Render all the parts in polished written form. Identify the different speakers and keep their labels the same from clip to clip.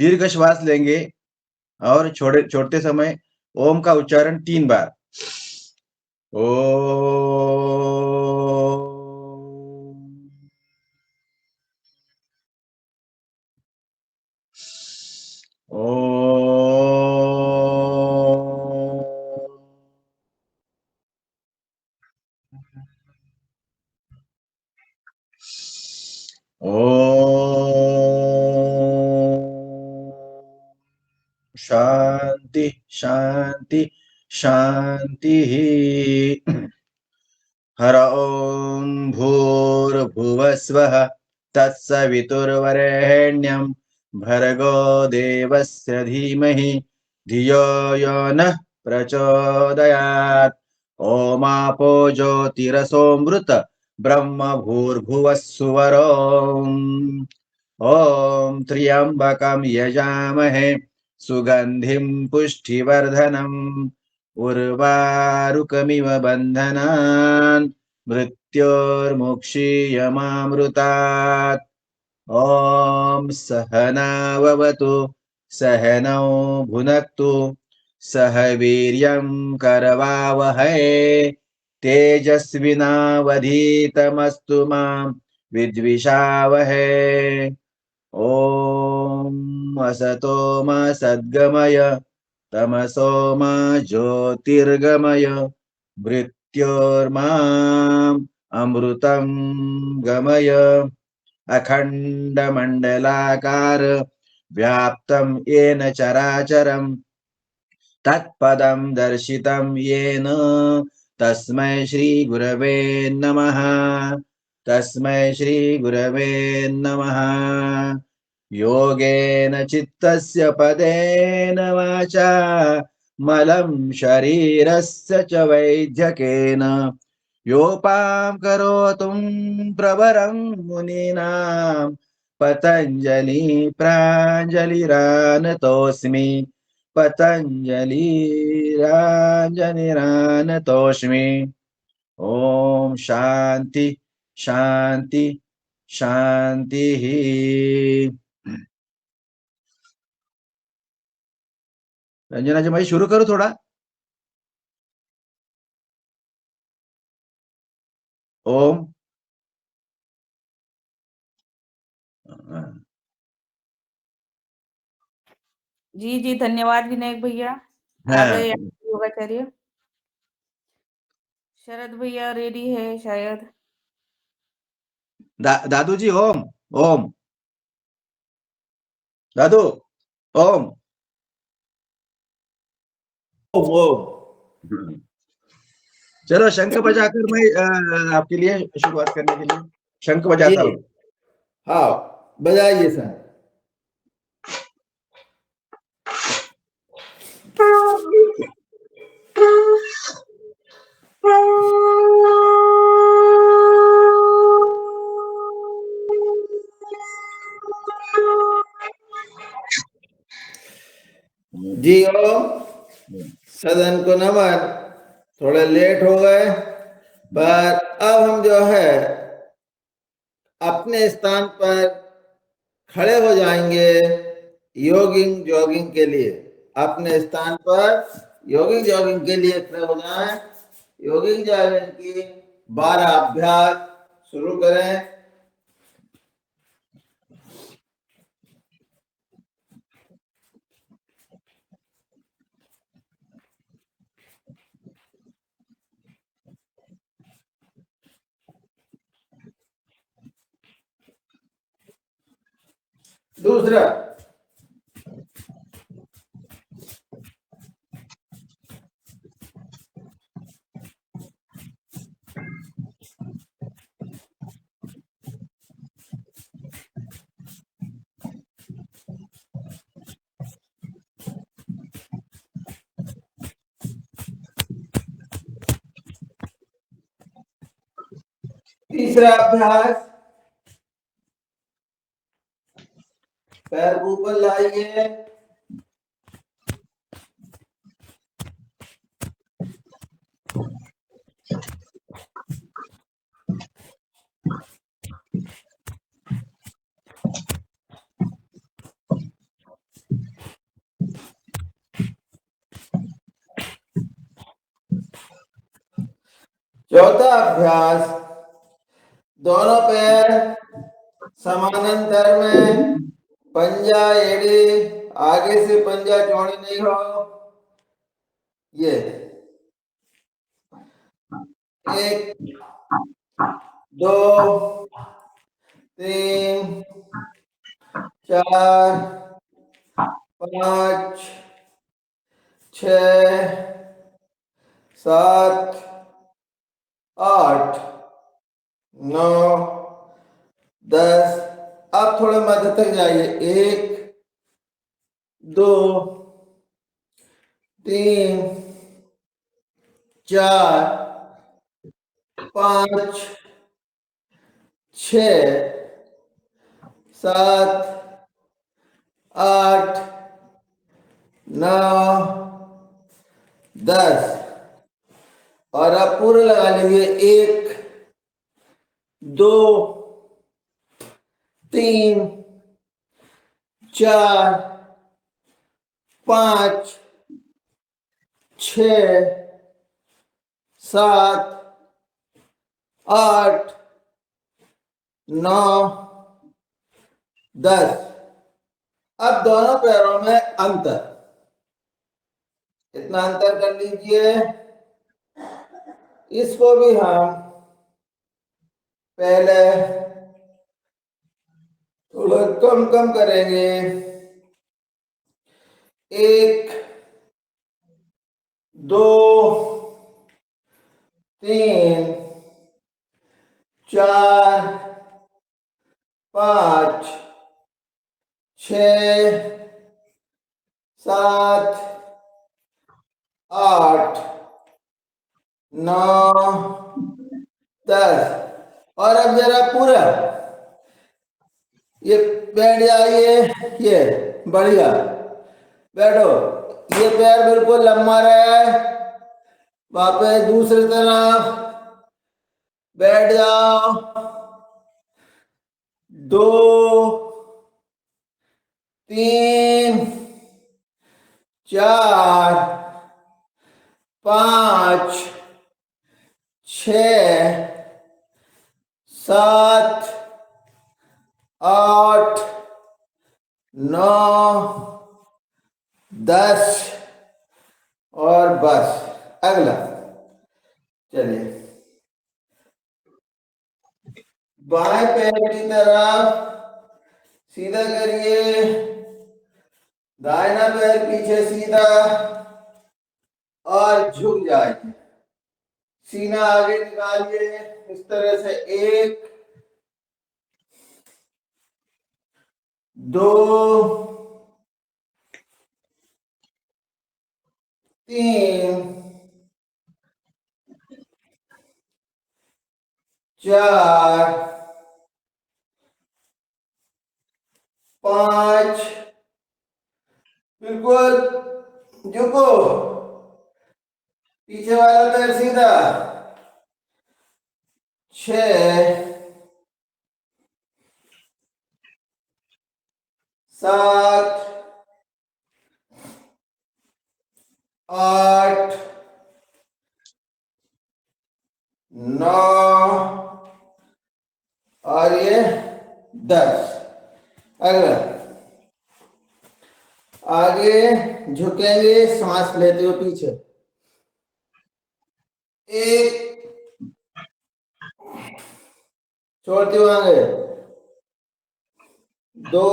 Speaker 1: दीर्घ श्वास लेंगे और छोड़ते समय ओम का उच्चारण 3 बार। ओ शांति शांति शांति। हर ओम भूर्भुवस्वः तत्सवितुर्वरेण्यं भर्गो देवस्य धीमहि धियो यो नः प्रचोदयात्। ओमापो ज्योतिरसोऽमृत ब्रह्म भूर्भुवः सुवरोम्। ॐ त्र्यम्बकं यजामहे सुगन्धिं पुष्टिवर्धनम् उर्वारुकमिव बन्धनान् मृत्योर्मुक्षीयमामृतात्। ॐ सहनाववतु सहनौ भुनक्तु सह वीर्यं करवावहै तेजस्विनावधीतमस्तु मा विद्विषावहै। ॐ असतो मा सद्गमय तमसो मा ज्योतिर्गमय मृत्योर्माम् अमृतं गमय। अखण्डमण्डलाकार व्याप्तं येन चराचरं तत्पदं दर्शितं येन तस्मै श्रीगुरवे नमः। तस्मै श्रीगुरवे नमः। योगेन चित्तस्य पदेन वाचा मलं शरीरस्य च वैद्यकेन योपां करोतुं प्रवरं मुनीनां पतञ्जलि प्राञ्जलिरानतोऽस्मि। पतञ्जलिराञ्जलिरानतोऽस्मि। ओम शांति शांति शांति। रंजना जी मैं शुरू करूं थोड़ा। ओम
Speaker 2: जी जी धन्यवाद विनायक भैया। आगे
Speaker 1: हाँ
Speaker 2: योगाचार्य शरद भैया रेडी है शायद।
Speaker 1: दादू जी ओम। ओम दादू ओम।
Speaker 3: ओम ओम।
Speaker 1: चलो शंख बजाकर मैं आपके लिए शुरुआत करने के लिए शंख बजाता हूँ।
Speaker 3: हाँ बजाइए सर। जी ओम। सदन को नमन। थोड़े लेट हो गए पर अब हम जो है अपने स्थान पर खड़े हो जाएंगे योगिंग जॉगिंग के लिए। अपने स्थान पर योगिंग जॉगिंग के लिए खड़े हो जाएं। योगिंग जॉगिंग की 12 अभ्यास शुरू करें। दूसरा तीसरा अभ्यास पैर को ऊपर लाइए। चौथा अभ्यास, दोनों पैर समानांतर में, पंजा एड़ी आगे से पंजा चौड़ी नहीं हो, ये 1 2 3 4 5 6 7 8 9 10। अब थोड़े मध्य तक जाइए, 1 2 3 4 5 6 7 8 9 10। और अब पूरे लगा लीजिए, 1 2 3 4 5 6 7 8 9 10। अब दोनों पैरों में अंतर, इतना अंतर कर लीजिए। इसको भी हम पहले थोड़ा कम कम करेंगे, 1 2 3 4 5 6 7 8 9 10। और अब जरा पूरा ये बैठ जाइए, ये बढ़िया बैठो, ये पैर बिल्कुल लंबा रहे, वापस दूसरी तरफ बैठ जाओ, 2 3 4 5 6 7 8 9 10। और बस अगला, चलिए बाएं पैर की तरफ सीधा करिए, दाहिना पैर पीछे सीधा और झुक जाइए, सीना आगे निकालिए इस तरह से, 1 2 3 4 5, बिल्कुल झुको, पीछे वाला पैर सीधा, 6 7 8 9 और ये 10। अगला, आगे झुकेंगे सांस लेते हुए पीछे, 1 छोड़ते हुए आगे, 2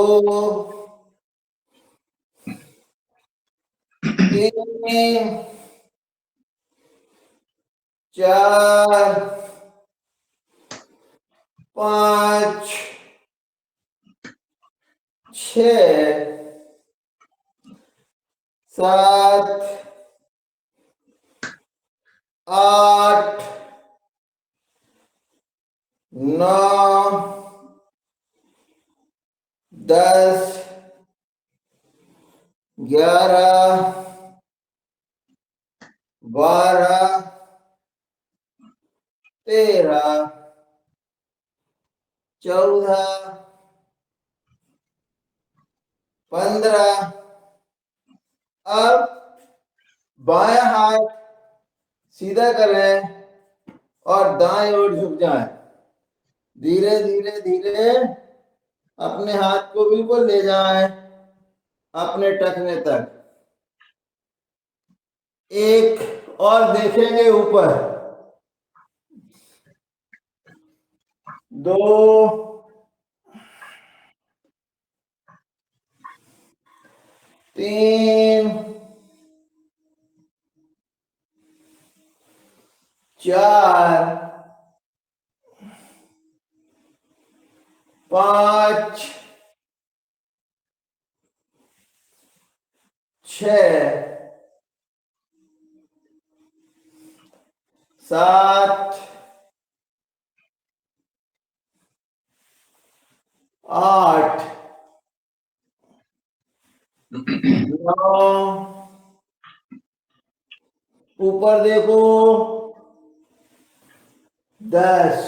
Speaker 3: 3 4 5 6 7 8 9 10 11 12 13 14 15। अब बायां हाथ सीधा करें और दाएं ओर झुक जाएं। धीरे धीरे धीरे अपने हाथ को बिल्कुल ले जाएं अपने टखने तक। एक और देखेंगे ऊपर। 2 3 4 5 6 7 8 9 ऊपर देखो 10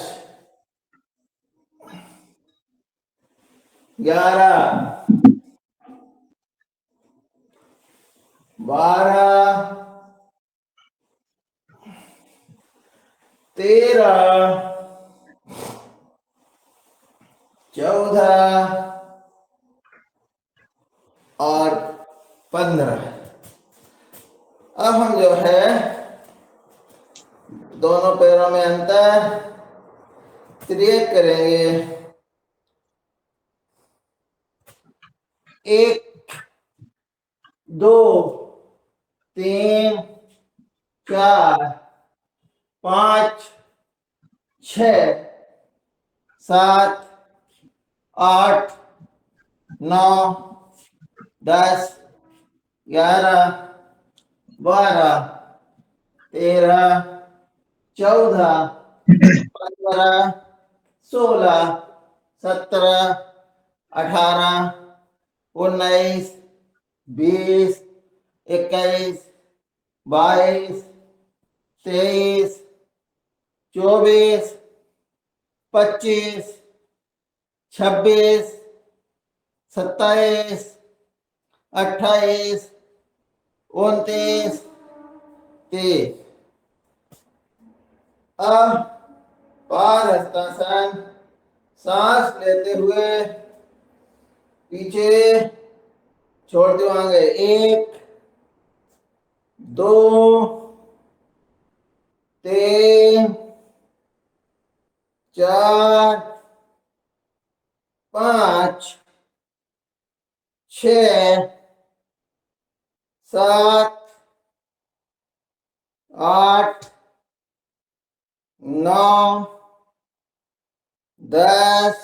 Speaker 3: 11 12 13 14 और 15। अब हम जो है दोनों पैरों में अंतर क्रिएट करेंगे। 1 2 3 4 5 6 7 8 9 10 11 12 13 14 15 16 17 18 19 20 21 22 23 24 25 26 27 28 29 30। अब पाद हस्तासन सांस लेते हुए पीछे छोड़ते होंगे। 1 2 3 4 5 6 7 8 9 10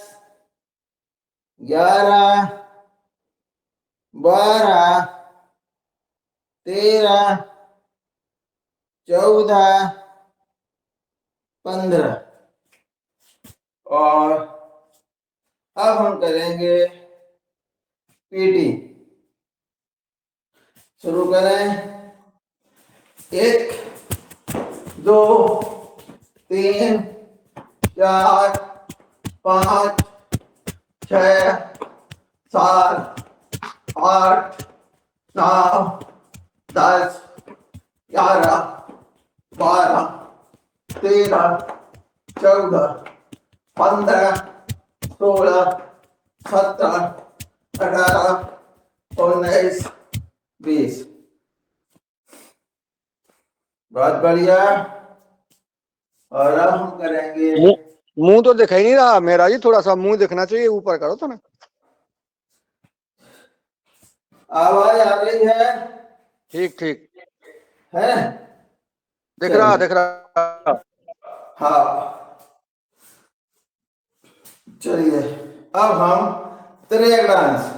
Speaker 3: 11 12 13 14 15। और अब हम करेंगे पीटी। शुरू करें। 1 2 3 4 5 6 7 8 9 10 11 12 13 14 15 16 17 18 19 20। बहुत बढ़िया। और अब हम करेंगे
Speaker 4: मुंह तो दिखाई नहीं रहा मेरा जी, थोड़ा सा मुंह दिखना चाहिए, ऊपर करो तो ना।
Speaker 3: आवाज आ रही है?
Speaker 4: ठीक ठीक
Speaker 3: है
Speaker 4: दिख
Speaker 3: चलिए।
Speaker 4: रहा दिख रहा।
Speaker 3: हाँ चलिए अब हम त्रिएक डांस।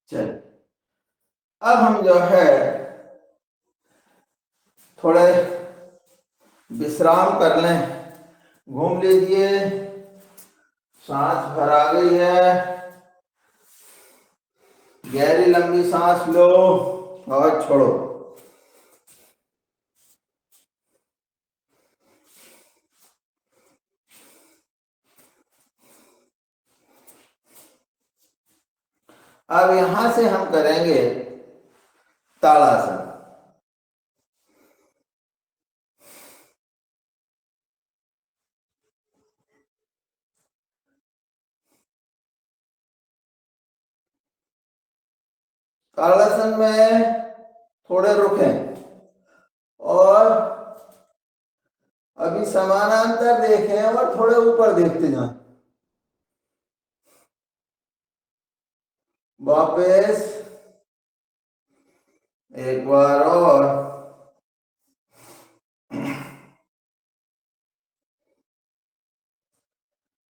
Speaker 3: चलिए अब हम जो है थोड़े विश्राम कर लें। घूम लीजिए। सांस भर आ गई है। गहरी लंबी सांस लो और छोड़ो। अब यहां से हम करेंगे ताड़ासन। ताड़ासन में थोड़े रुकें और अभी समानांतर देखें और थोड़े ऊपर देखते जाएं। वापस एक बार और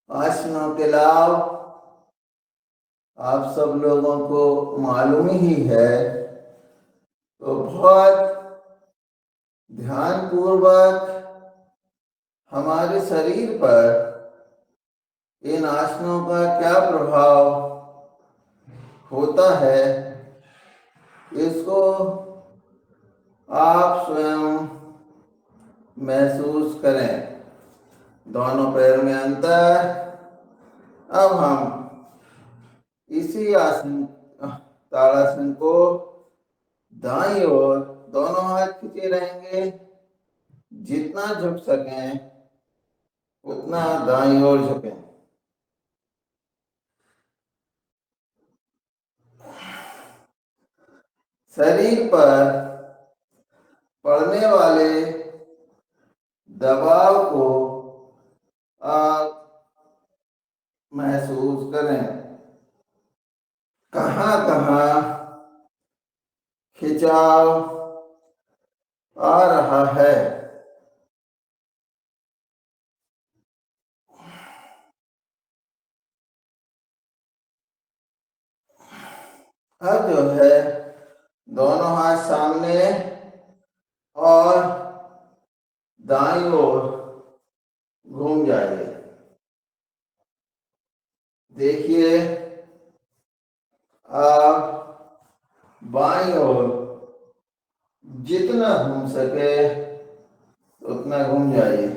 Speaker 3: आसनों के लाभ आप सब लोगों को मालूम ही है, तो बहुत ध्यान पूर्वक हमारे शरीर पर इन आसनों का क्या प्रभाव होता है इसको आप स्वयं महसूस करें। दोनों पैर में अंतर। अब हम इसी आसन ताड़ासन को दाईं ओर दोनों हाथ खींचे रहेंगे, जितना झुक सकें उतना दाईं ओर झुकें। शरीर पर पड़ने वाले दबाव को आप महसूस करें। कहाँ कहाँ खिंचाव आ रहा है। अब जो है दोनों हाथ सामने और दाईं ओर घूम जाइए। देखिए आप बाईं ओर जितना घूम सके उतना घूम जाइए।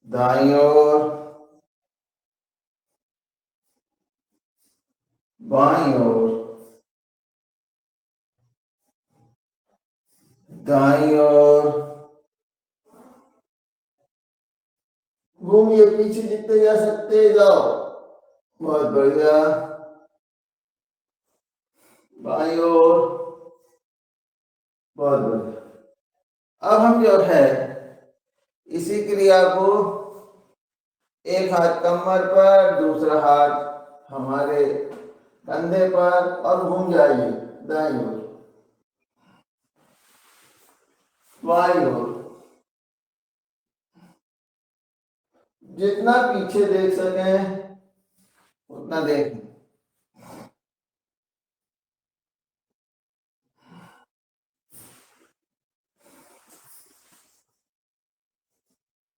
Speaker 3: दाईं ओर, बाईं ओर, दाईं ओर घूमिए, पीछे जितने जा सकते जाओ। बहुत बढ़िया। बाईं ओर, बहुत बढ़िया। अब हम जो है इसी क्रिया को एक हाथ कमर पर, दूसरा हाथ हमारे कंधे पर और घूम जाइए दाईं ओर, बाईं ओर। जितना पीछे देख सकें उतना देखें।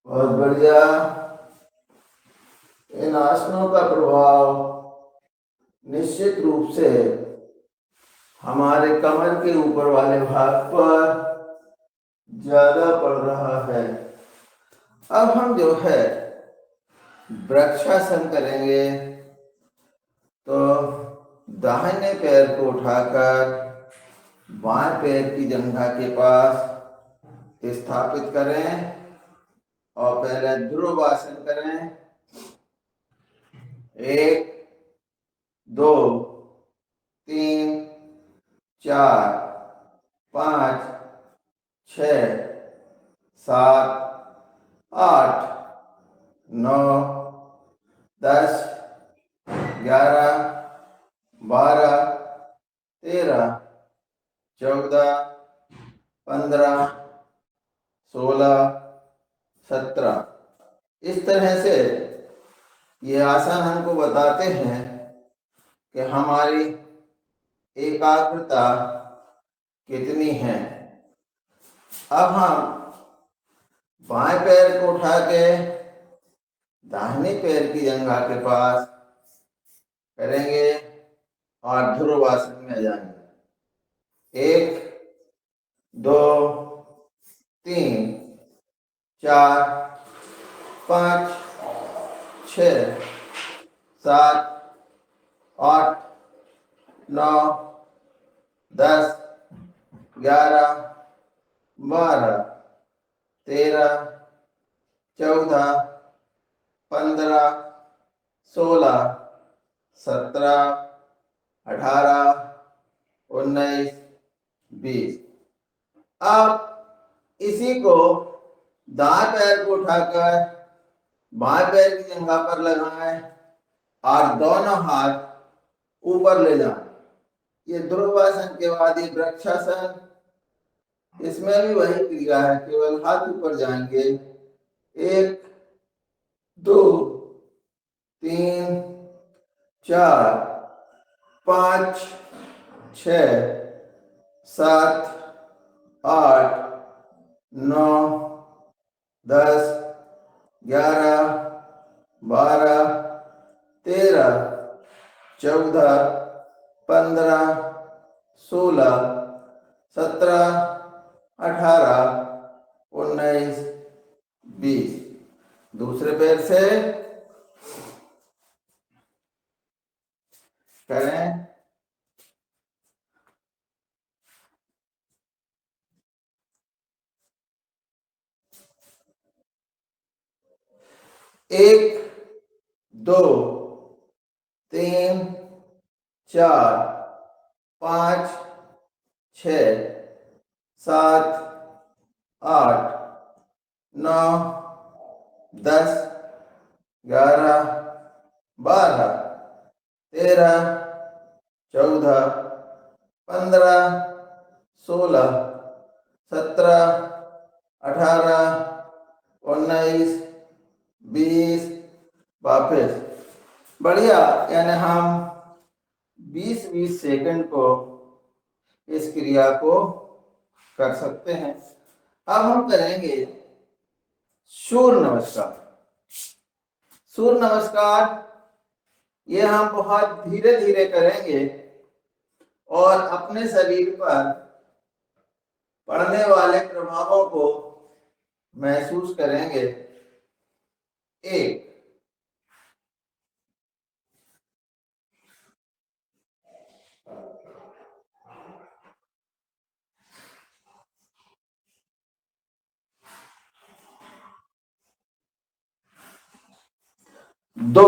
Speaker 3: बहुत बढ़िया। इन आसनों का प्रभाव निश्चित रूप से हमारे कमर के ऊपर वाले भाग पर ज्यादा पड़ रहा है। अब हम जो है वृक्षासन करेंगे, तो दाहिने पैर को उठाकर बाएं पैर की जंघा के पास स्थापित करें और पहले ध्रुव आसन करें। 1 2 3 4 5 6 7 8 9 10 11 12 13 14 15 16 17। इस तरह से ये आसन हमको बताते हैं कि हमारी एकाग्रता कितनी है। अब हम बाएं पैर को उठा के दाहिने पैर की जंघा के पास करेंगे और ध्रुव आसन में जाएंगे। 1 2 3 4 5 6 7 8, 9, 10, 11, 12, 13, 14, 15, 16, 17, 18, 19, 20। अब इसी को दाएं पैर को उठाकर बाएं पैर की जगह पर लगाएं और दोनों हाथ ऊपर ले जाएं। ये ध्रुवासन के बाद ये वृक्षासन, इसमें भी वही क्रिया है, केवल हाथ ऊपर जाएंगे। 1, 2, 3, 4, 5, 6, 7, 8, 9, 10, 11, 12, 13, 14, 15, 16, 17, 18, 19, 20। दूसरे पैर से करें। एक, 2, 3, 4, 5, 6, 7, 8, 9, 10, 11, 12, 13, 14, 15, 16, 17, 18, 19, 20। वापस बढ़िया। यानी हम 20-20 सेकंड को इस क्रिया को कर सकते हैं। अब हम करेंगे सूर्य नमस्कार। सूर्य नमस्कार ये हम बहुत धीरे धीरे करेंगे और अपने शरीर पर पड़ने वाले प्रभावों को महसूस करेंगे। 1, 2,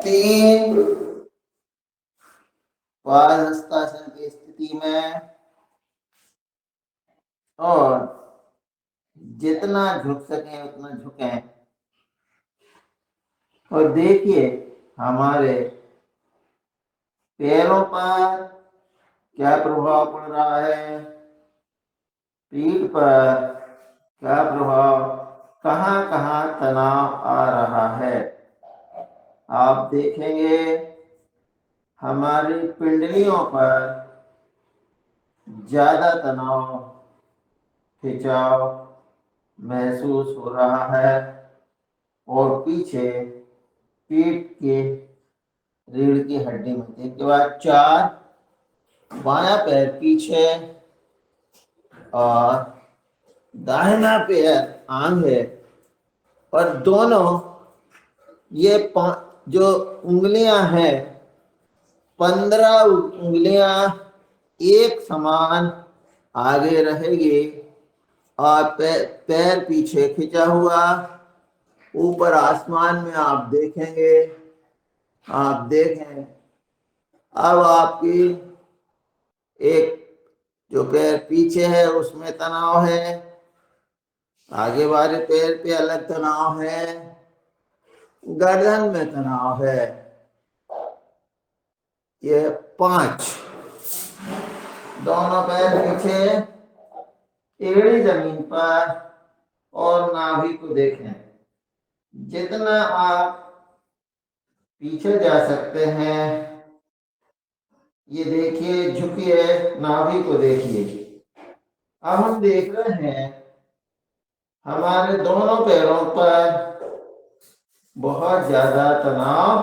Speaker 3: 3, पादहस्तासन की स्थिति में, और जितना झुक सके उतना झुकें। और देखिए हमारे पैरों पर क्या प्रभाव पड़ रहा है, पीठ पर क्या प्रभाव, कहाँ कहाँ तनाव आ रहा है। आप देखेंगे हमारी पिंडलियों पर ज्यादा तनाव, खिंचाव महसूस हो रहा है, और पीछे पीठ के रीढ़ की हड्डी में। इसके बाद 4, बायां पैर पीछे और दाहिना पैर आगे, और दोनों ये जो उंगलियां हैं 15 उंगलियां एक समान आगे रहेगी, और पैर पीछे खिंचा हुआ। ऊपर आसमान में आप देखेंगे, आप देखें अब आपकी एक जो पैर पीछे है उसमें तनाव है, आगे वाले पैर पे अलग तनाव है, गर्दन में तनाव है। ये 5, दोनों पैर पीछे, एड़ी जमीन पर, और नाभि को देखें। जितना आप पीछे जा सकते हैं, ये देखिए, झुकिए, नाभि को देखिए। अब हम देख रहे हैं हमारे दोनों पैरों पर बहुत ज्यादा तनाव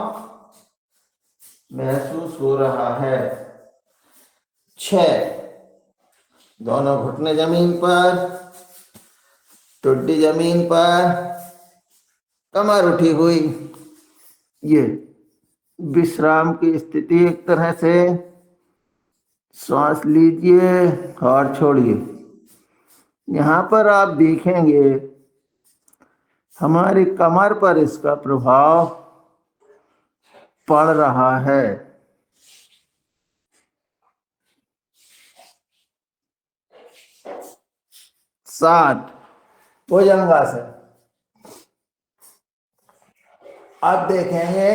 Speaker 3: महसूस हो रहा है। 6, दोनों घुटने जमीन पर, टुड्डी जमीन पर, कमर उठी हुई। ये विश्राम की स्थिति एक तरह से। सांस लीजिए और छोड़िए। यहाँ पर आप देखेंगे हमारी कमर पर इसका प्रभाव पड़ रहा है। 7, भुजंगासन। अब देखेंगे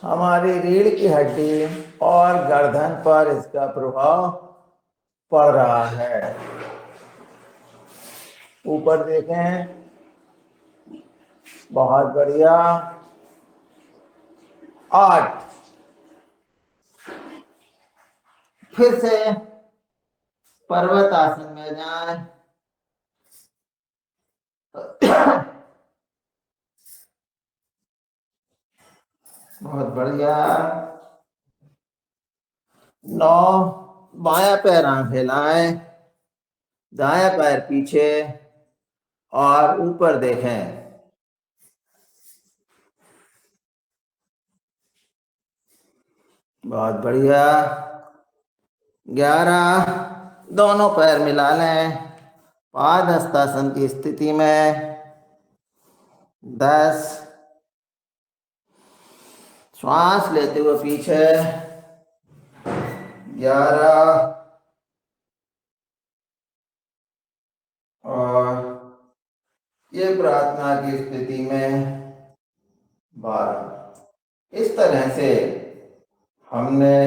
Speaker 3: हमारी रीढ़ की हड्डी और गर्दन पर इसका प्रभाव पड़ रहा है। ऊपर देखें, बहुत बढ़िया। 8, फिर से पर्वत आसन में जाएं। बहुत बढ़िया। 9, बायां पैर फैलाएं, दायां पैर पीछे और ऊपर देखें। बहुत बढ़िया। 11, दोनों पैर मिला लें पाद हस्तासन की स्थिति में। 10, श्वास लेते हुए पीछे। 11 और ये प्रार्थना की स्थिति में 12। इस तरह से हमने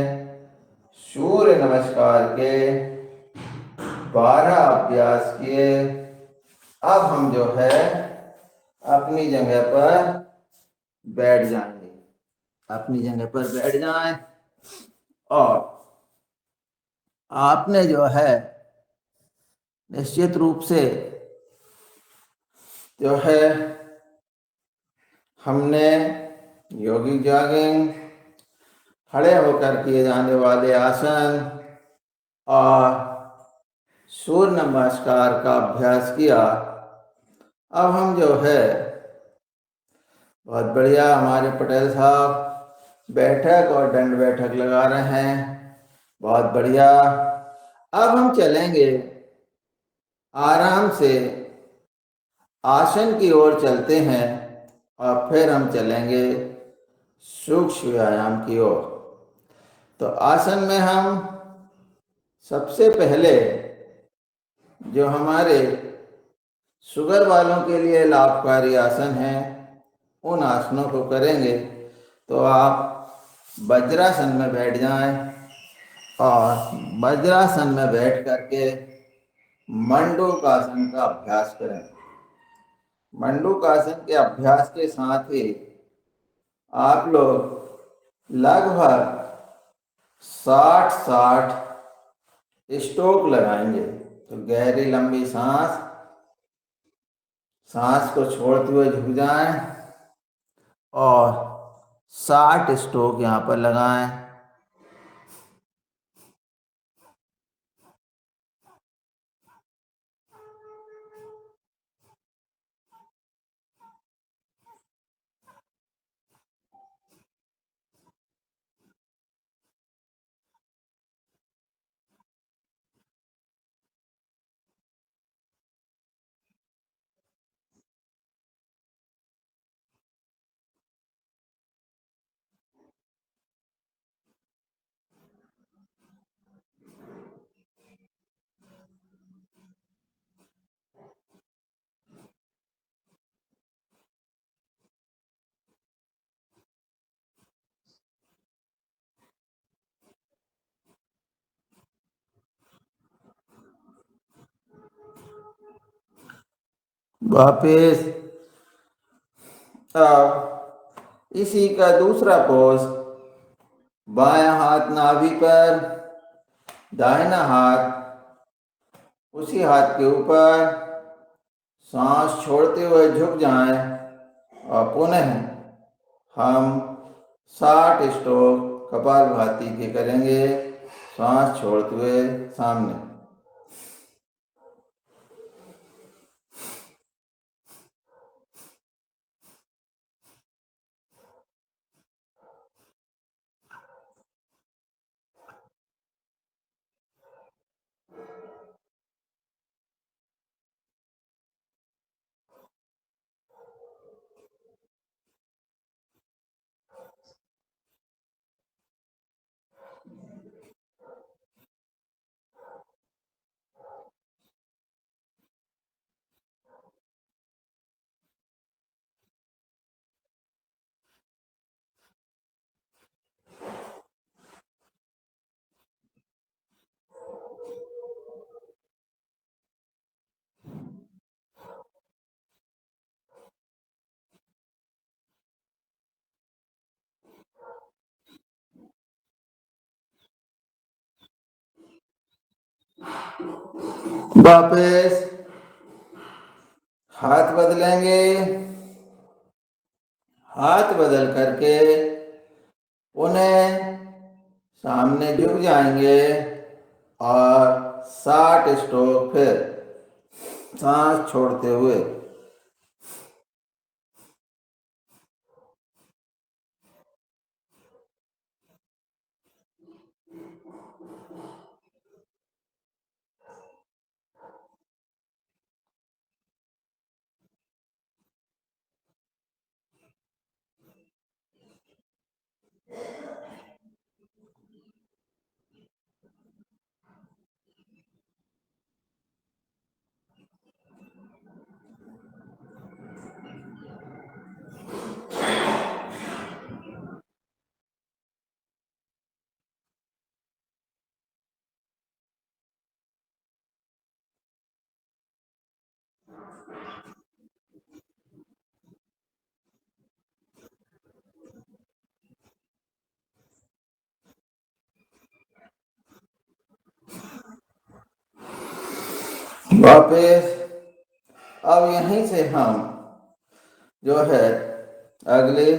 Speaker 3: सूर्य नमस्कार के 12 अभ्यास किए। अब हम जो है अपनी जगह पर बैठ जाएंगे। अपनी जगह पर बैठ जाएं और आपने जो है निश्चित रूप से जो है हमने योगिक जॉगिंग, खड़े होकर किए जाने वाले आसन और सूर्य नमस्कार का अभ्यास किया। अब हम जो है बहुत बढ़िया, हमारे पटेल साहब बैठक और दंड बैठक लगा रहे हैं। बहुत बढ़िया। अब हम चलेंगे आराम से आसन की ओर चलते हैं और फिर हम चलेंगे सूक्ष्म व्यायाम की ओर। तो आसन में हम सबसे पहले जो हमारे शुगर वालों के लिए लाभकारी आसन है उन आसनों को करेंगे। तो आप वज्रासन में बैठ जाएं और वज्रासन में बैठ करके मंडूकासन का अभ्यास करें। मंडूकासन के अभ्यास के साथ ही आप लोग लगभग 60 स्ट्रोक लगाएंगे। तो गहरी लंबी सांस को छोड़ते हुए झुक जाएं और 60 स्ट्रोक यहाँ पर लगाएं। वापिस इसी का दूसरा पोज, बायां हाथ नाभि पर, दाहिना हाथ उसी हाथ के ऊपर, सांस छोड़ते हुए झुक जाएं और पुनः हम 60 स्ट्रोक कपालभाति के करेंगे, सांस छोड़ते हुए सामने। वापस हाथ बदलेंगे, हाथ बदल करके उन्हें सामने झुक जाएंगे और 60 स्ट्रोक फिर सांस छोड़ते हुए। वापस अब यहीं से हम जो है अगले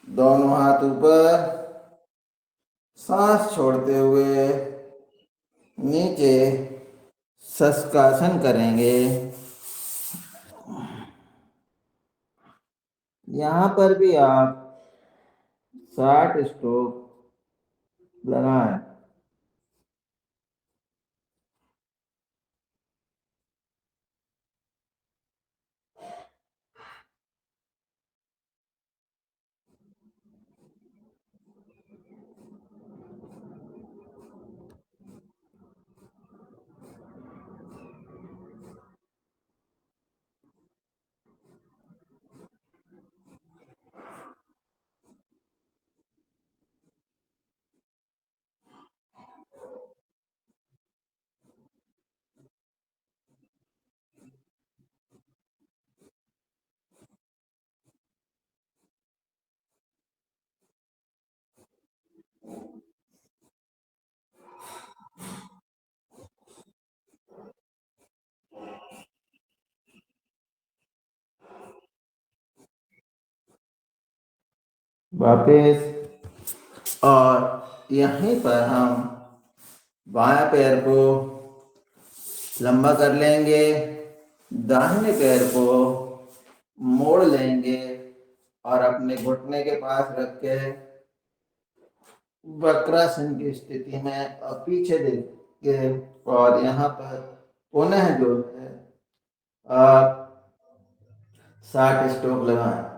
Speaker 3: दोनों हाथ ऊपर, सांस छोड़ते हुए नीचे शशकासन करेंगे। यहाँ पर भी आप 60 स्ट्रोक लगाएं। वापस और यहीं पर हम बाएं पैर को लंबा कर लेंगे, दाहिने पैर को मोड़ लेंगे और अपने घुटने के पास रख के वक्रासन की स्थिति में अब पीछे देख के और यहाँ पर पुनः जो है आप 60 स्ट्रोक लगाएं।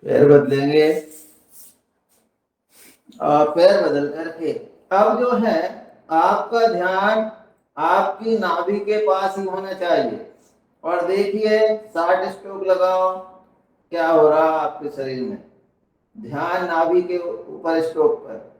Speaker 3: पैर बदलेंगे और पैर बदल करके अब जो है आपका ध्यान आपकी नाभि के पास ही होना चाहिए। और देखिए 60 स्ट्रोक लगाओ, क्या हो रहा आपके शरीर में। ध्यान नाभि के ऊपर स्ट्रोक पर।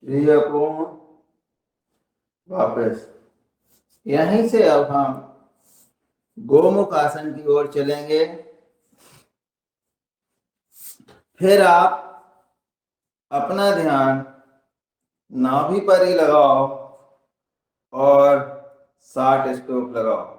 Speaker 3: क्रियापूर्ण वापस यहीं से अब हम गोमुख आसन की ओर चलेंगे। फिर आप अपना ध्यान नाभि पर ही लगाओ और 60 स्ट्रोक लगाओ।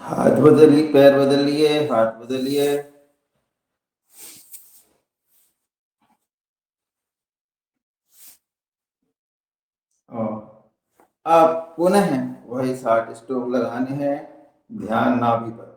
Speaker 3: हाथ बदलिए, पैर बदलिए, हाथ बदलिए। अब पुनः वही 60 स्ट्रोक लगाने हैं, ध्यान नाभि पर।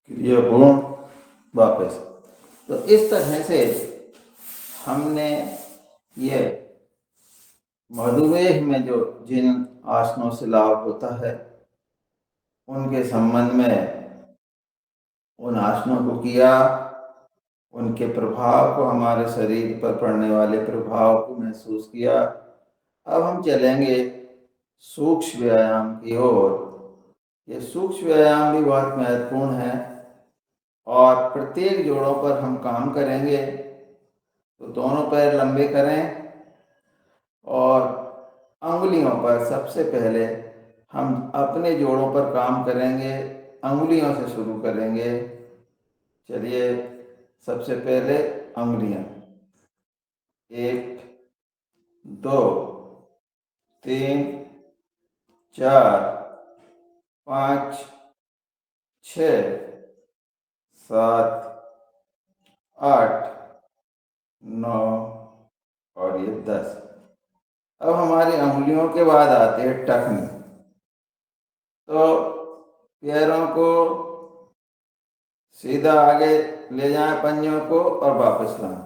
Speaker 3: क्रियापूर्ण वापस। तो इस तरह से हमने ये मधुमेह में जो जिन आसनों से लाभ होता है उनके संबंध में उन आसनों को किया, उनके प्रभाव को, हमारे शरीर पर पड़ने वाले प्रभाव को महसूस किया। अब हम चलेंगे सूक्ष्म व्यायाम की ओर। ये सूक्ष्म व्यायाम भी बहुत महत्वपूर्ण है और प्रत्येक जोड़ों पर हम काम करेंगे। तो दोनों पैर लंबे करें और अंगुलियों पर सबसे पहले हम अपने जोड़ों पर काम करेंगे, अंगुलियों से शुरू करेंगे। चलिए, सबसे पहले अंगुलियां, 1 2 3 4 5 6 7 8 9 और ये 10। अब हमारी अंगुलियों के बाद आते हैं टखने। तो पैरों को सीधा आगे ले जाएं, पंजों को, और वापस लाएं।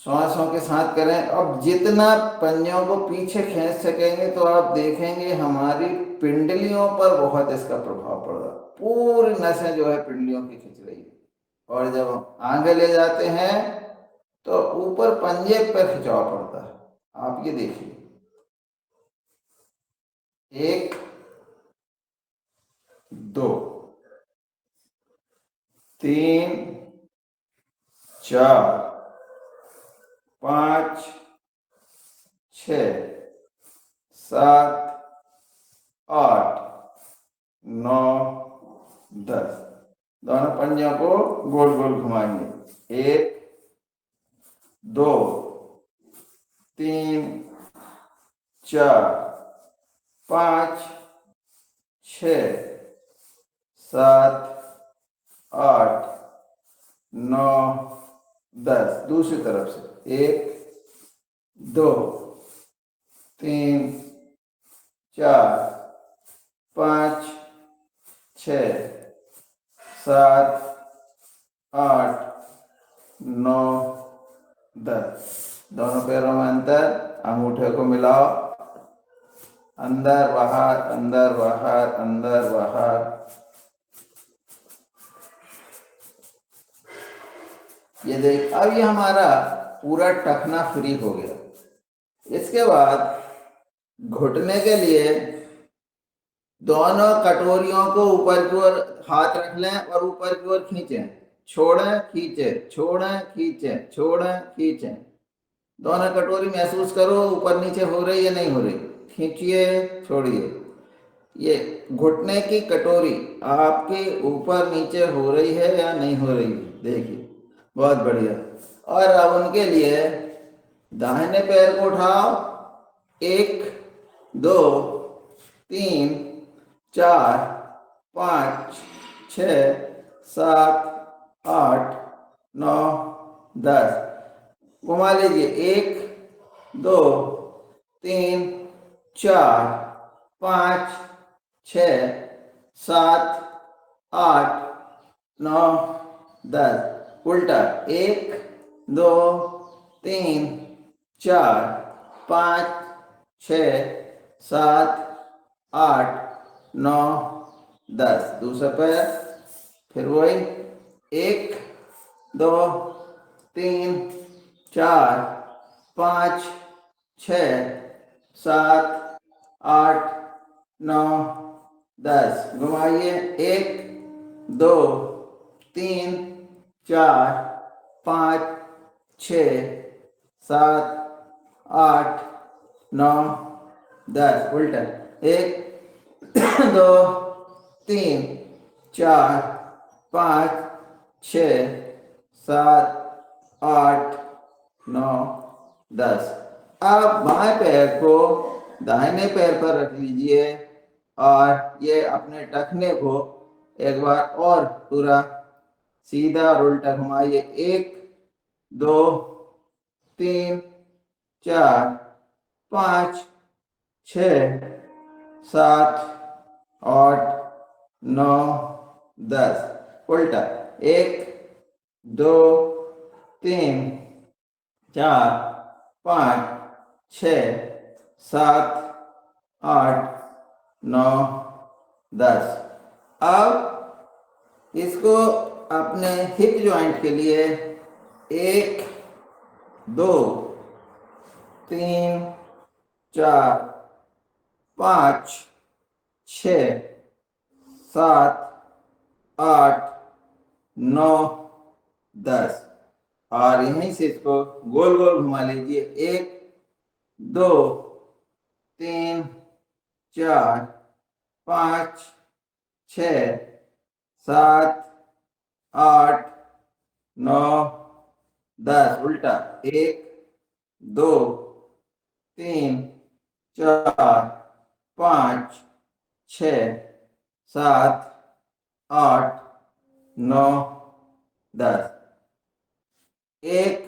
Speaker 3: श्वासों के साथ करें। अब जितना पंजों को पीछे खींच सकेंगे तो आप देखेंगे हमारी पिंडलियों पर बहुत इसका प्रभाव पड़ रहा है। पूरी नसें जो है पिंडलियों की खिंच रही है। और जब हम आगे ले जाते हैं तो ऊपर पंजे पर खिंचाव पड़ता है। आप ये देखिए, 1 2 3 4 5 6 7 8 9 10। दोनों पंजों को गोल गोल घुमाएंगे। 1 2 3 4 5 6 7 8 9 10। दूसरी तरफ से 1 2 3 4 5 6 7 8 9 10। दोनों पैरों में अंतर। अंगूठे को मिलाओ, अंदर बाहर, अंदर बाहर, अंदर बाहर। ये देख, अब ये हमारा पूरा टखना फ्री हो गया। इसके बाद घुटने के लिए दोनों कटोरियों को ऊपर की ओर हाथ रख लें और ऊपर की ओर खींचें, छोड़ें, खींचें, छोड़ें, खींचें, छोड़ें, खींचें। दोनों कटोरी महसूस करो ऊपर नीचे हो रही है नहीं हो रही। खींचिए, छोड़िए। ये घुटने की कटोरी आपके ऊपर नीचे हो रही है या नहीं हो रही, देखिए। बहुत बढ़िया। और अब उनके लिए दाहिने पैर को उठाओ। 1 2 3 4 5 6 7 8 9 10। घुमा लीजिए। 1 2 3 4 5 6 7 8 9 10। उल्टा। 1 2 3 4 5 6 7 8 9 10। दूसरा पैर फिर वही। 1 2 3 4 5 6 7 8 9 10। घुमाइए। 1 2 3 4 5 6 7 8 9 10। उल्टा। 1 2 3 4 5 6 7 8 9 10। अब बाएं पैर को दाहिने पैर पर रख लीजिए और ये अपने टखने को एक बार और पूरा सीधा और उल्टा घुमाइए। 1 2 3 4 5 6 7 8 9 10। उल्टा। 1 2 3 4 5 6 7 8 9 10। अब इसको अपने हिप जॉइंट के लिए 1 2 3 4 5 6 7 8 9 10। और यहीं से इसको गोल गोल घुमा लीजिए। 1 2 3 4 5 6 7 8 9 10। उल्टा। 1 2 3 4 5 6 7 8 9 10। 1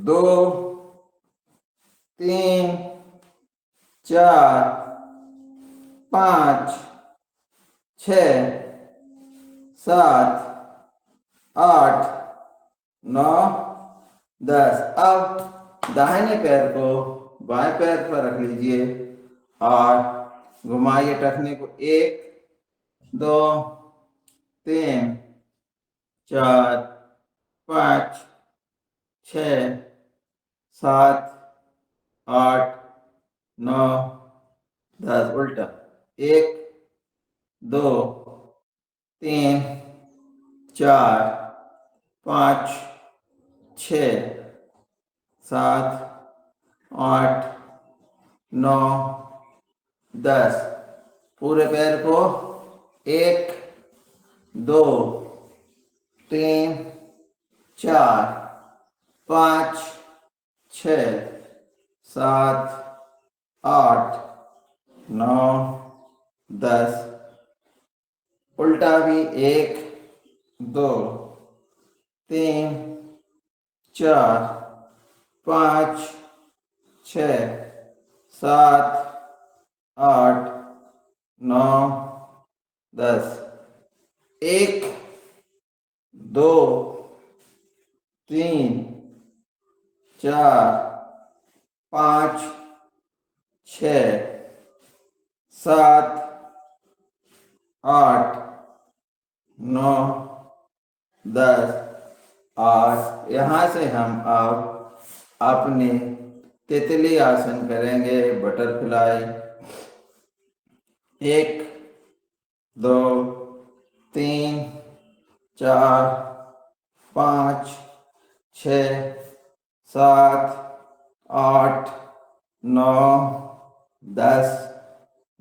Speaker 3: 2 3 4 5 6 7 8 9 10। अब दाहिने पैर को बाएं पैर पर रख लीजिए और घुमाइए टखने को। 1 2 3 4 5 6 7 8 9 10। उल्टा। 1 2 3 4 5 6 7 8 9 10। पूरे पैर को 1 2 3 4 5 6 7 8 9 10। उल्टा भी 1 2 3 4 5 6 7 8 9 10। 1 2 3 4 5 6 7 8 9 10। और यहाँ से हम अब अपने तितली आसन करेंगे, बटरफ्लाई। 1 2 3 4 5 6 7 8 9 10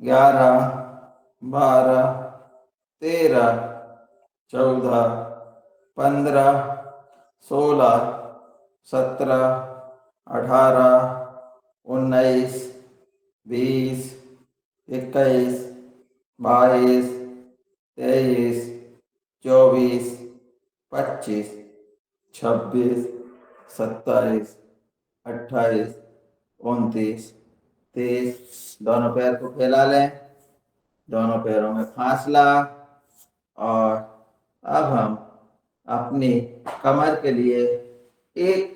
Speaker 3: 11 12 13 14 15 16 17 18 19 20 21 22 23 24 25 26 27 28 29 30। दोनों पैर को फैला लें, दोनों पैरों में फासला। और अब हम अपनी कमर के लिए 1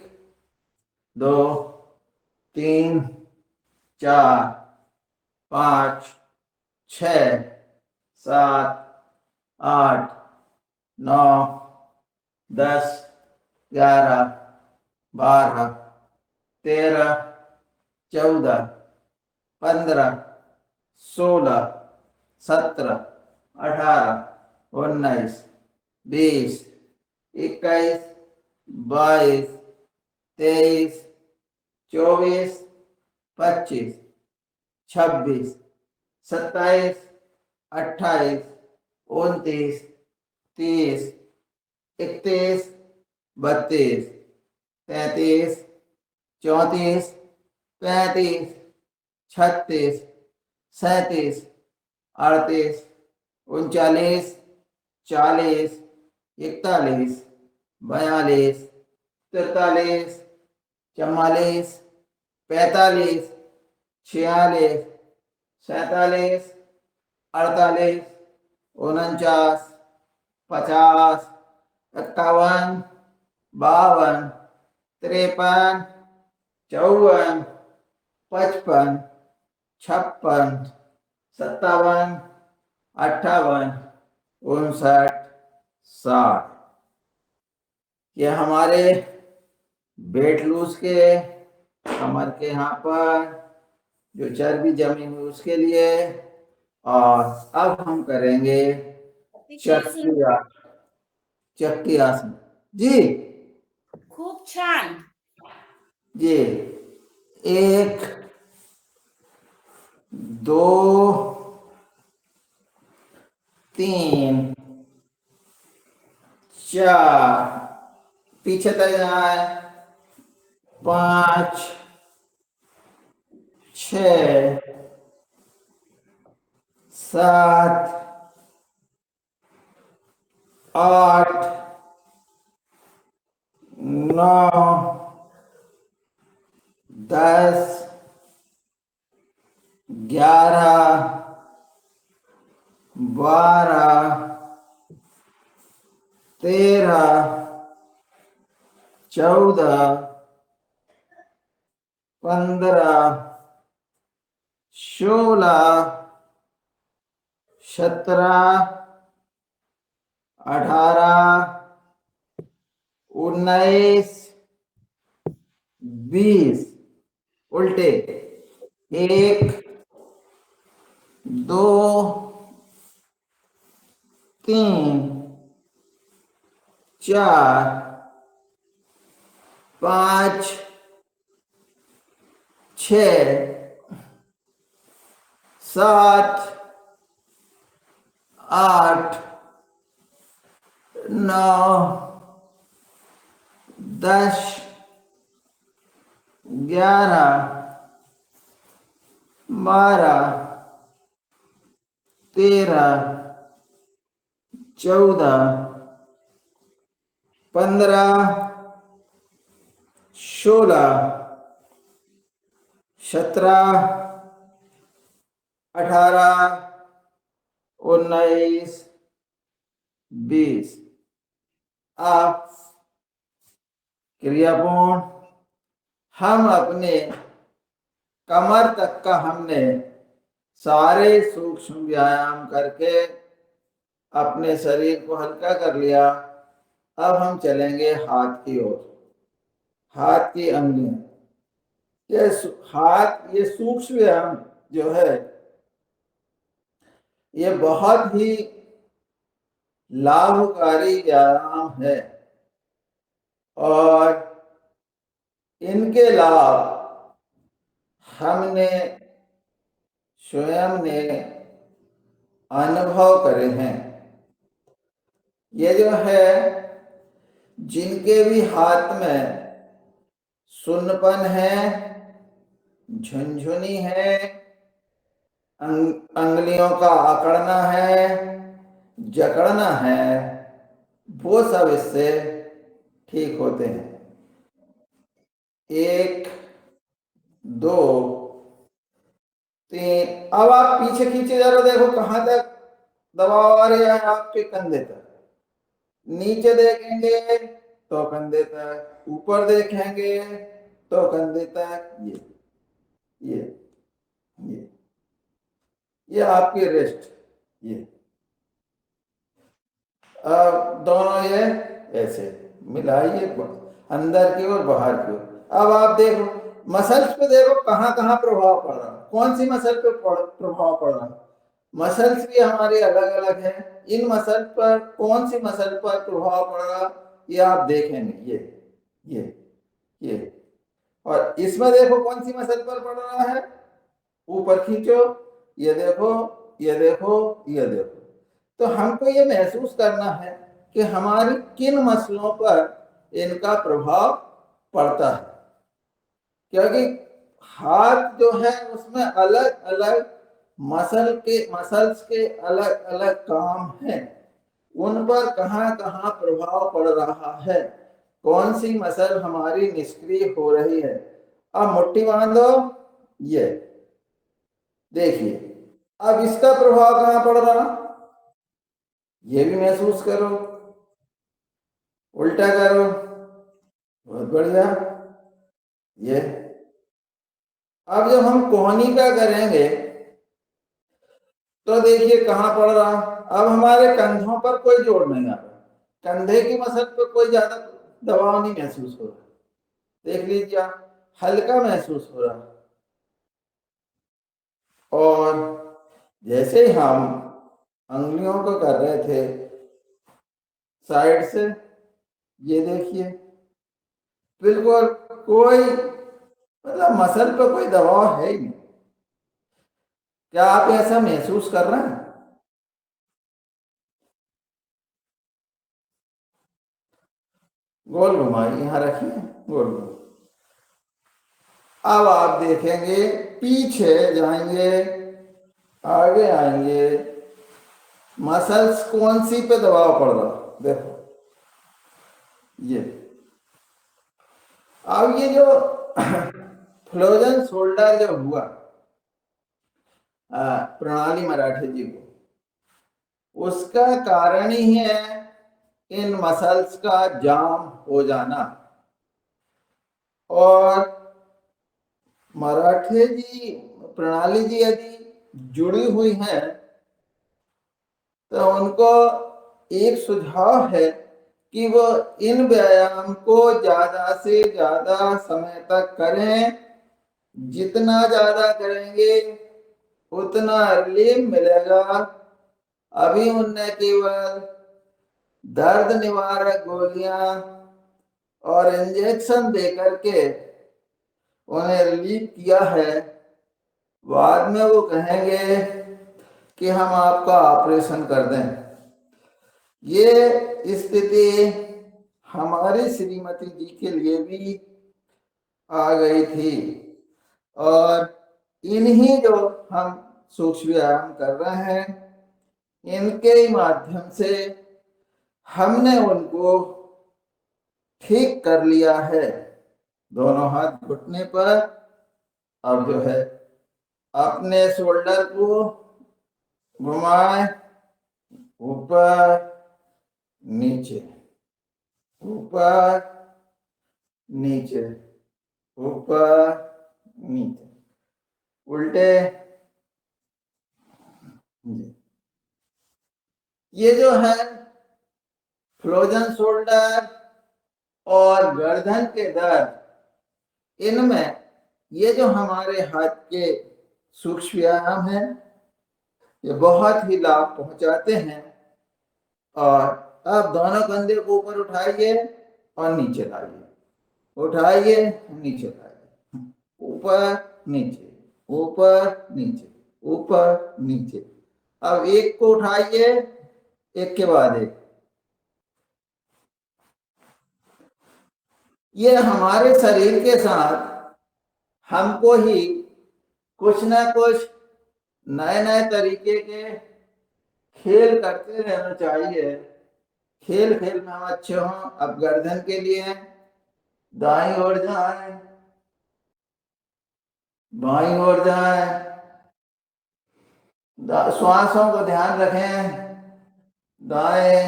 Speaker 3: 2 3 4 5 6 7 8 9 10 11 12 13 14 15 16 17 18 19 20 21 22 23 24 25 26 27 28 29 30 31 32 33 34 35 36 37 38 39 40 41 42 43 44 45 46 47 48 49 50 51 52 53 54 55 56 57 58 59 60। ये हमारे वेट लूज के कमर के यहाँ पर जो चर्बी जमी हुई उसके लिए। और अब हम करेंगे चक्की आसन। जी
Speaker 2: खूप छान।
Speaker 3: जी। 1 2 3 4 पीछे तक जाए 5 6 7 8 9 10, 11, 12, 13, 14, 15, 16, 17, 18, 19, 20 उल्टे 1, 2, 3, 4, 5, 6, 7, 8, 9, 10, 11, 12, 13, 14, 15, 16, 17, 18, 19, 20 आप क्रियापूर्ण हम अपने कमर तक का हमने सारे सूक्ष्म व्यायाम करके अपने शरीर को हल्का कर लिया। अब हम चलेंगे हाथ की ओर। हाथ की अंगुलियां, ये सूक्ष्म व्यायाम जो है ये बहुत ही लाभकारी व्यायाम है और इनके लाभ हमने स्वयं ने अनुभव करे हैं। ये जो है जिनके भी हाथ में सुन्नपन है, झुनझुनी है, अंगुलियों का अकड़ना है, जकड़ना है, वो सब इससे ठीक होते हैं। 1, 2, 3 अब आप पीछे खींचे जरा, देखो कहां तक दबाव आ रहा है आपके कंधे तक। नीचे देखेंगे तो कंधे तक, ऊपर देखेंगे तो कंधे तक। ये आपकी रिस्ट। ये अब दोनों ये ऐसे मिलाइए अंदर की ओर बाहर की ओर। अब आप देखो मसल्स पे, देखो कहाँ कहाँ प्रभाव पड़ रहा है, कौन सी मसल पे प्रभाव पड़ रहा है। मसल्स भी हमारी अलग अलग है। इन मसल पर कौन सी मसल पर प्रभाव पड़ रहा ये आप देखेंगे। ये और इसमें देखो कौन सी मसल पर पड़ रहा है। ऊपर खींचो, ये देखो, ये देखो, ये देखो। तो हमको ये महसूस करना है कि हमारी किन मसलों पर इनका प्रभाव पड़ता है, क्योंकि हाथ जो है उसमें अलग अलग मसल्स के अलग अलग काम हैं। उन पर कहाँ कहाँ प्रभाव पड़ रहा है, कौन सी मसल हमारी निष्क्रिय हो रही है। अब मुट्ठी बांधो, ये देखिए अब इसका प्रभाव कहाँ पड़ रहा, ये भी महसूस करो। उल्टा करो, बहुत बढ़िया। ये अब जब हम कोहनी का करेंगे तो देखिए कहाँ पड़ रहा। अब हमारे कंधों पर कोई जोर नहीं आ रहा, कंधे की मसल पर कोई ज्यादा दबाव नहीं महसूस हो रहा। देख लीजिए, हल्का महसूस हो रहा। और जैसे ही हम अंगुलियों को कर रहे थे साइड से, ये देखिए बिल्कुल कोई मतलब मसल पे कोई दबाव है ही नहीं। क्या आप ऐसा महसूस कर रहे हैं? गोल घुमाइए, यहां रखिए, गोल घुमाइए। अब आप देखेंगे पीछे जाएंगे, आगे आएंगे, मसल्स कौन सी पे दबाव पड़ रहा, देखो ये। अब ये जो फ्लोजन शोल्डर जो हुआ प्रणाली मराठे जी को, उसका कारण ही है इन मसल्स का जाम हो जाना। और मराठे जी प्रणाली जी यदि जुड़ी हुई है तो उनको एक सुझाव है कि वो इन व्यायाम को ज्यादा से ज्यादा समय तक करें। जितना ज्यादा करेंगे उतना रिलीफ मिलेगा। अभी उनने केवल दर्द निवारक गोलियां और इंजेक्शन दे करके उन्हें रिलीफ किया है। बाद में वो कहेंगे कि हम आपका ऑपरेशन कर दें। ये स्थिति हमारी श्रीमती जी के लिए भी आ गई थी। और इन्हीं जो हम सूक्ष्म व्यायाम कर रहे हैं, इनके माध्यम से हमने उनको ठीक कर लिया है। दोनों हाथ घुटने पर अब जो है अपने शोल्डर को घुमाए, ऊपर नीचे, ऊपर नीचे, ऊपर नीचे, उल्टे। ये जो है फ्लोजन शोल्डर और गर्दन के दर्द, इनमें ये जो हमारे हाथ के सूक्ष्म व्यायाम है, ये बहुत ही लाभ पहुंचाते हैं। और अब दोनों कंधे को ऊपर उठाइए और नीचे लाइए, उठाइए नीचे लाइए, ऊपर नीचे, ऊपर नीचे, ऊपर नीचे। अब एक को उठाइए, एक के बाद एक। ये हमारे शरीर के साथ हमको ही कुछ ना कुछ नए नए तरीके के खेल करते रहना चाहिए। खेल खेल में हम अच्छे हों। अब गर्दन के लिए दाईं ओर जाएं, बाईं ओर जाएं, श्वासों को ध्यान रखें, दाएं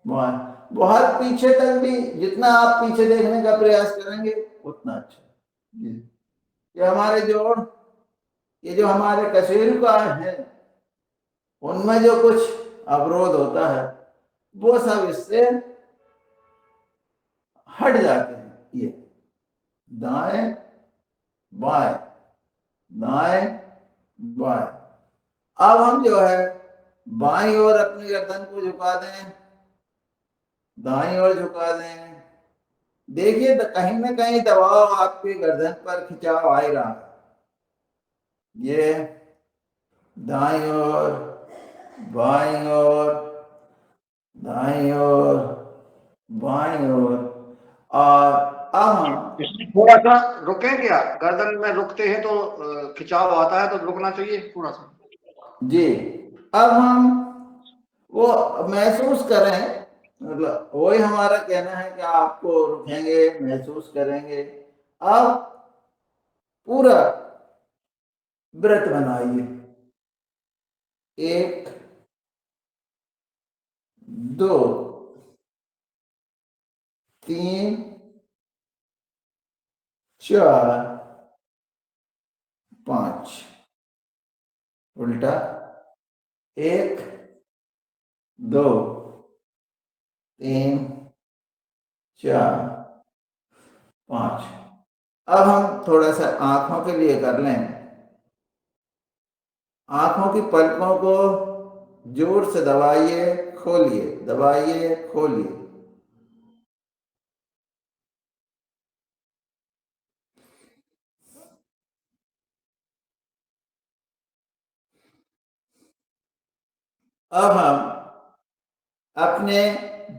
Speaker 3: बाएं। बहुत पीछे तक भी, जितना आप पीछे देखने का प्रयास करेंगे उतना अच्छा। ये हमारे जोड़, ये जो हमारे कशेरुका है, उनमें जो कुछ अवरोध होता है वो सब इससे हट जाते हैं। ये दाएं बाएं, दाएं बाएं। अब हम जो है बाईं ओर अपनी गर्दन को झुका दें, दाईं ओर झुका दें। देखिए तो कहीं ना कहीं दबाव आपके गर्दन पर खिंचाव आ रहा है। ये दाईं ओर, बाईं ओर, दाईं ओर, बाईं ओर। और अब हम
Speaker 4: थोड़ा सा रुके क्या? गर्दन में रुकते हैं तो खिंचाव आता है, तो रुकना चाहिए थोड़ा सा
Speaker 3: जी। अब हम वो महसूस करें, मतलब वही हमारा कहना है कि आपको रुकेंगे, महसूस करेंगे। अब पूरा व्रत बनाइए। 1 2 3 4 5, उल्टा 1 2 3 4 5। अब हम थोड़ा सा आंखों के लिए कर लें। आंखों की पलकों को जोर से दबाइए, खोलिए, दबाइए, खोलिए। अब हम अपने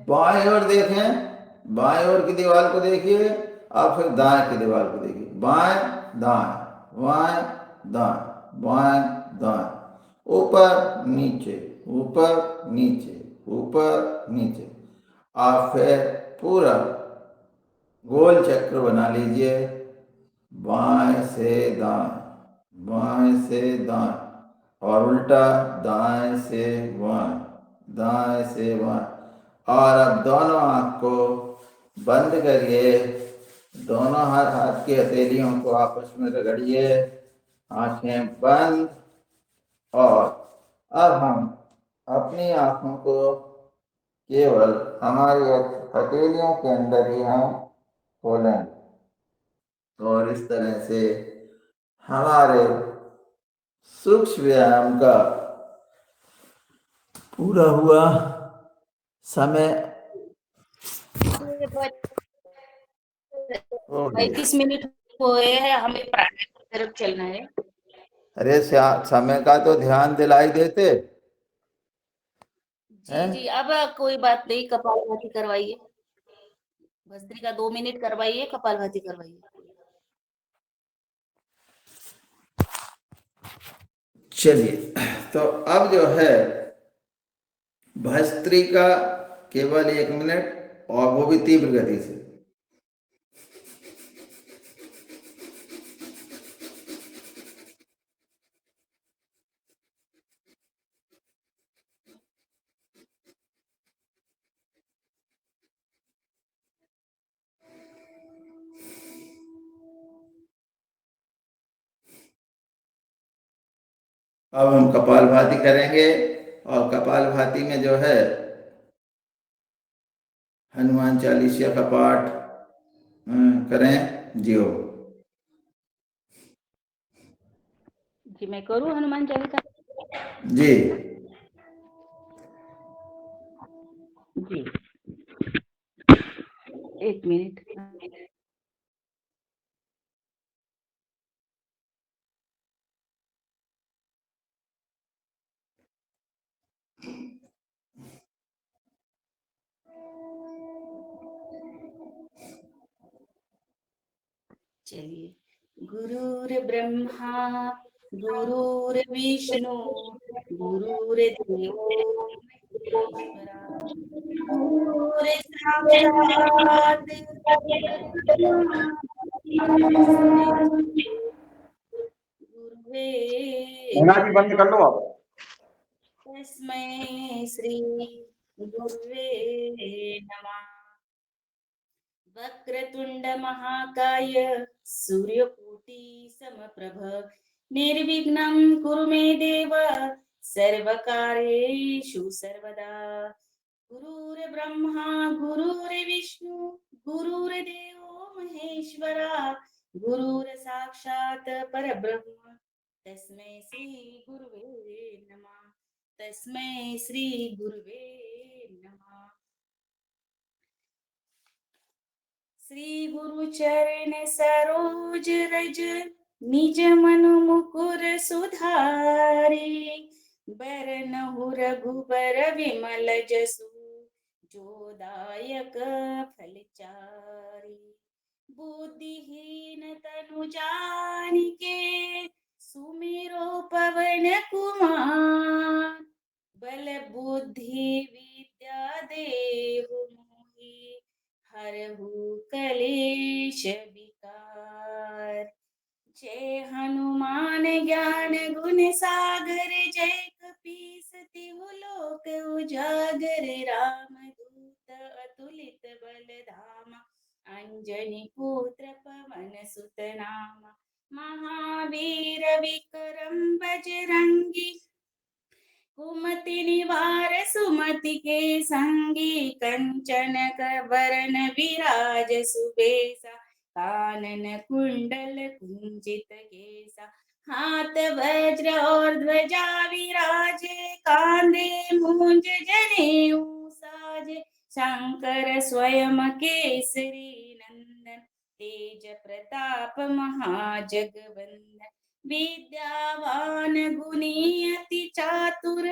Speaker 3: बाएं ओर देखें, बाएं ओर की दीवार को देखिए और फिर दाएं की दीवार को देखिए। बाएं दाएं, बाएं दाएं, बाएं दाएं, ऊपर नीचे, ऊपर नीचे, ऊपर नीचे। और फिर पूरा गोल चक्र बना लीजिए। बाएं से दाएं, बाएं से दाएं, और उल्टा दाएं से बाएं, दाएं से बाएं। और अब दोनों आंख को बंद करिए, दोनों हाथ की हथेलियों को आपस में रगड़िए, आंखें बंद। और अब हम अपनी आंखों को केवल हमारी हथेलियों के अंदर ही हम खोलें, और इस तरह से हमारे सूक्ष्म व्यायाम का पूरा हुआ। समय हो गया।
Speaker 2: 35 मिनट हुए हैं, हमें प्राणायाम की तरफ चलना है।
Speaker 3: अरे समय का तो ध्यान दिलाई देते।
Speaker 2: जी जी, अब कोई बात नहीं, कपालभाति करवाइए, भस्त्रिका 2 मिनट करवाइए, कपालभाति करवाइए।
Speaker 3: चलिए, तो अब जो है भस्त्रिका केवल 1 मिनट, और वो भी तीव्र गति से। अब हम कपालभाति करेंगे, और कपालभाति में जो है हनुमान चालीसा का पाठ करें। जियो
Speaker 2: जी, मैं करूँ हनुमान चालीसा?
Speaker 3: जी।
Speaker 2: जी, 1 मिनट। चलिए। गुरुर्ब्रह्मा गुरुर्विष्णु गुरुर्देवो महेश्वरा, गुरुर्साक्षात् परब्रह्म तस्मै गुरुवे
Speaker 4: मोना जी बंद कर लो आप।
Speaker 2: तस्मै श्री गुरुवे नमः। वक्रतुंड महाकाय सूर्यकोटि समप्रभ, निर्विघ्नं कुरु मे देव, सर्वकार्येषु सर्वदा। गुरुर्ब्रह्मा गुरुर्विष्णु गुरुर्देवो महेश्वरा, गुरुर्साक्षात् परब्रह्म तस्मै श्री गुरुवे नमः। तस्मै श्री गुरुवे नमः। श्री गुरु चरण सरोज रज, निज मन मुकुर सुधारी, बरनहु रघुबर विमल जसु, जो दायक फल चारि। बुद्धिहीन तनु जानिके, सुमिरो पवन कुमार, बल बुद्धि विद्या देहु मोहि, हरहु कलेश विकार। जय हनुमान ज्ञान गुण सागर, जय कपीस तिहु लोक उजागर, राम दूत अतुलित बल धामा, अंजनी पुत्र पवन सुत नामा। महावीर विक्रम बजरंगी, कुमति निवार सुमति के संगी, कंचन वरण विराज सुबेसा, कानन कुंडल कुंजित केसा, हाथ वज्र और ध्वजा विराजे, कांधे मूंज जनेऊ साजे, शंकर स्वयं केसरी नंदन, तेज प्रताप महाजगवंदन। विद्यावान गुणी अति चातुर,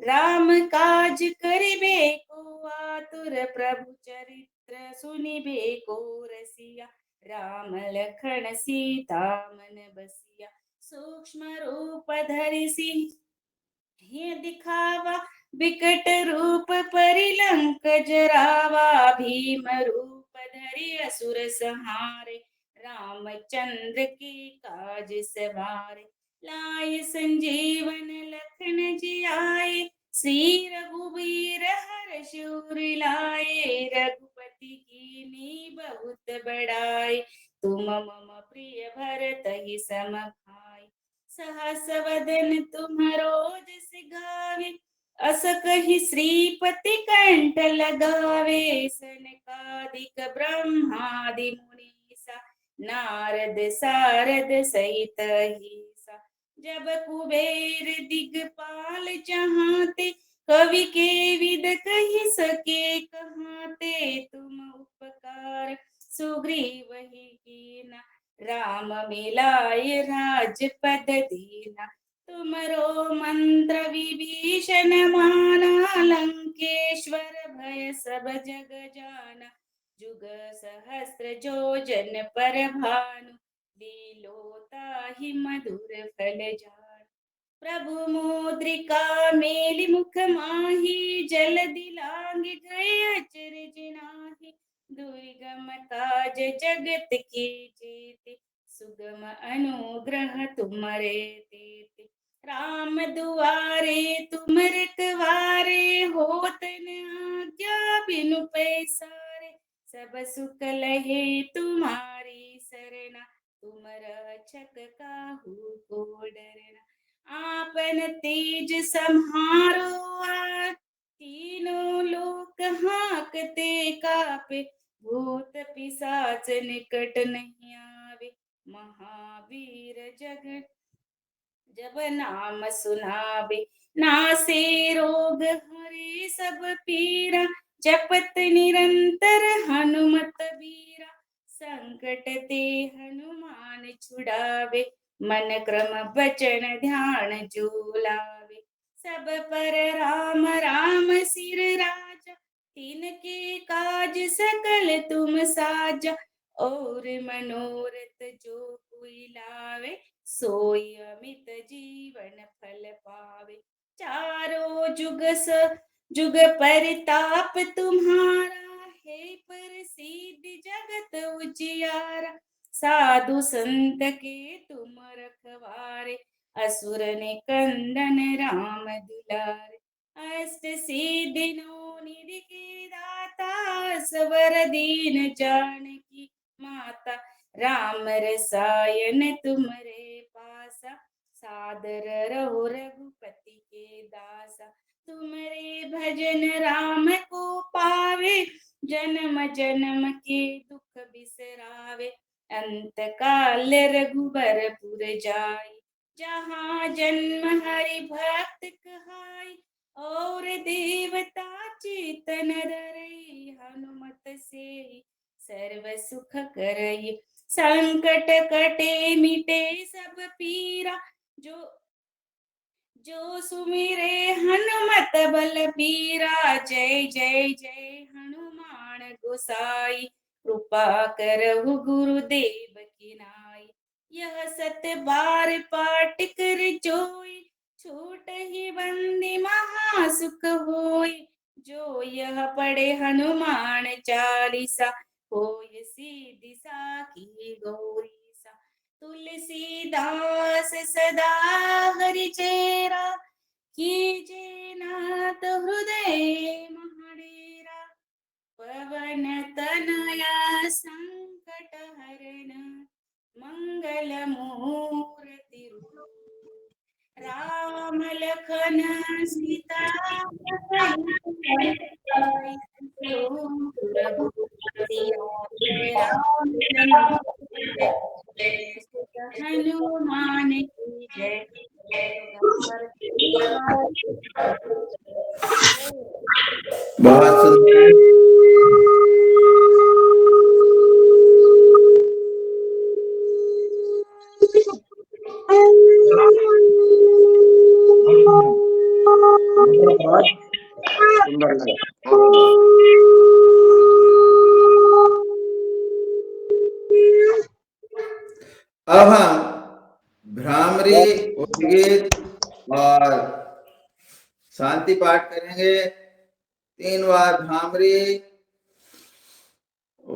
Speaker 2: राम काज करिबे को आतुर, प्रभु चरित्र सुनिबे को रसिया, राम लखन सीता मन बसिया। सूक्ष्म रूप धरि सिंह दिखावा, विकट रूप परिलंक जरावा, भीम रूप धरि असुर संहारे, रामचंद्र के काज सवारे, लाए संजीवन लखन जियाए, श्री रघुवीर हर्ष उर लाए, रघुपति कीन्ही बहुत बड़ाई, तुम मम प्रिय भरतहि सम भाई, सहस वदन तुम्हरो जस गावे, अस कहि श्रीपति कंठ लगावे, सनकादिक ब्रह्मादि मुनीसा, नारद सारद सहित अहिसा, जब कुबेर दिगपाल चहाते, कवि के विद कहि सके कहाते, तुम उपकार सुग्रीव ही कीना, राम मिलाय राजपद दीना, तुमरो मंत्र विभीषण माना, लंकेश्वर भय सब जग जाना, जुग सहस्त्र जो जन पर भानु, लीलोता ही मधुर फल जान, प्रभु मुद्रिका मेलि मुख माही, जल दिलांग गए अचरज नाही, दुर्गम काज जगत की जेते, सुगम अनुग्रह तुम्हारे तेते, राम दुआरे तुम रखवारे, होत न आज्ञा बिनु पैसारे, सब सुख लहे तुम्हारी सरना, तुम रक्षक काहू को डरना, आपन तेज सम्हारो, तीनों लोक हांकते कापे, भूत पिशाच निकट नहीं आवे, महावीर जगत जब नाम सुनावे, नासे रोग हरे सब पीरा, जपत निरंतर हनुमत बीरा, संकट ते हनुमान छुड़ावे, मन क्रम वचन ध्यान जो लावे, सब पर राम राम सिर राजा, तिनके काज सकल तुम साजा, और मनोरथ जो कोई लावे, सोई अमित जीवन फल पावे, चारों जुग परिताप तुम्हारा, हे प्रसिद्ध जगत उजियारा, साधु संत के तुम रखवारे, असुर निकंदन राम दुलारे, अष्ट सिद्धि नौ निधि के दाता, सवर दीन जानकी माता, राम रसायन तुमरे पासा, सादर रहो रघुपति के दासा, तुमरे भजन राम को पावे, जन्म जन्म के दुख बिसरावे, अंत काल रघुबरपुर जाई, जहाँ जन्म हरि भक्त कहाई, और देवता चेतन धरई, हनुमत से सर्व सुख करई, संकट कटे मिटे सब पीरा, जो सुमिरे हनुमत बल पीरा, जय जय जय हनुमान गोसाई, कृपा करहु गुरुदेव की नाई, यह सत बार पाठ कर जोई, छूट ही बंदी महा सुख होई, जो यह पढ़े हनुमान चालीसा, होय सीधी साखी गौरीसा, तुलसीदास सदा हरि चेरा, कीजे नाथ हृदय महडेरा, पवन तनया संकट हरण, मंगल मूर्ति रूप, राम लखन सीता हनुमान की जय,
Speaker 3: बहुत सुंदर।
Speaker 1: सुंदर लगा, बहुत सुंदर।
Speaker 3: अब हम भ्रामरी उद्गीत और शांति पाठ करेंगे। 3 बार भ्रामरी, ओ